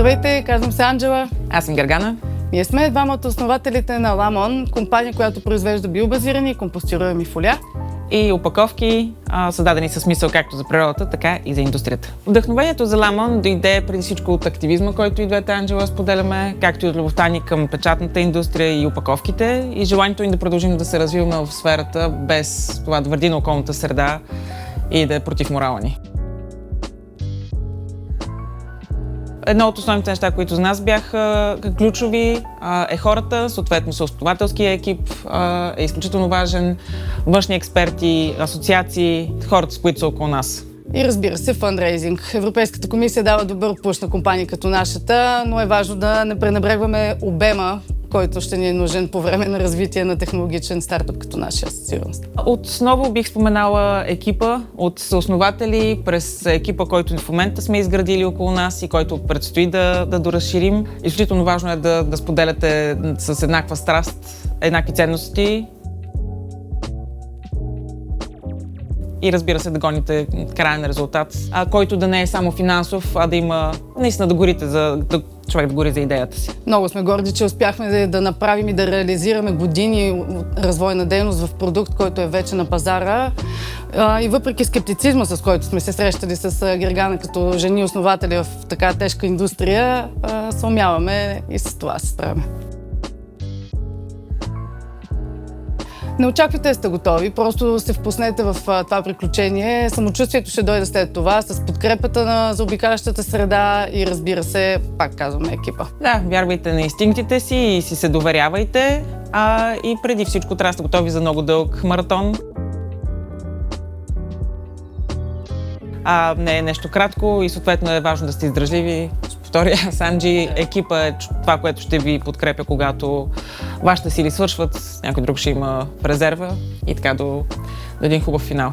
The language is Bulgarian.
Здравейте, казвам се Анджела. Аз съм Гергана. Ние сме двама от основателите на Ламон, компания, която произвежда биобазирани и компостируеми фолия. И опаковки, създадени със смисъл както за природата, така и за индустрията. Вдъхновението за Ламон дойде преди всичко от активизма, който и двете Анджела споделяме, както и от любовта ни към печатната индустрия и опаковките, и желанието ни да продължим да се развиваме в сферата без това да вреди на околната среда и да е против морала ни. Едно от основните неща, които за нас бяха ключови, е хората, съответно съоснователския екип е изключително важен, външни експерти, асоциации, хората, с които са около нас. И разбира се, фандрейзинг. Европейската комисия дава добър пуш на компании като нашата, но е важно да не пренебрегваме обема, който ще ни е нужен по време на развитие на технологичен стартъп като нашия със сигурност. Отново бих споменала екипа от съоснователи през екипа, който в момента сме изградили около нас и който предстои да доразширим. Изключително важно е да споделяте с еднаква страст, еднакви ценности и разбира се да гоните краен резултат, който да не е само финансов, а да има наистина да горите човек да гори за идеята си. Много сме горди, че успяхме да направим и да реализираме години развойна дейност в продукт, който е вече на пазара. И въпреки скептицизма, с който сме се срещали с Гергана като жени основатели в така тежка индустрия, съумяваме и с това се справяме. Не очаквайте да сте готови, просто се впуснете в това приключение. Самочувствието ще дойде след това, с подкрепата на заобикалящата среда и разбира се, пак казваме, екипа. Да, вярвайте на инстинктите си и си се доверявайте, и преди всичко трябва да сте готови за много дълг маратон. Не е нещо кратко и съответно е важно да сте издръжливи. Повторя, Санджи, екипа е това, което ще ви подкрепя, когато вашите сили свършват, някой друг ще има резерва и така до един хубав финал.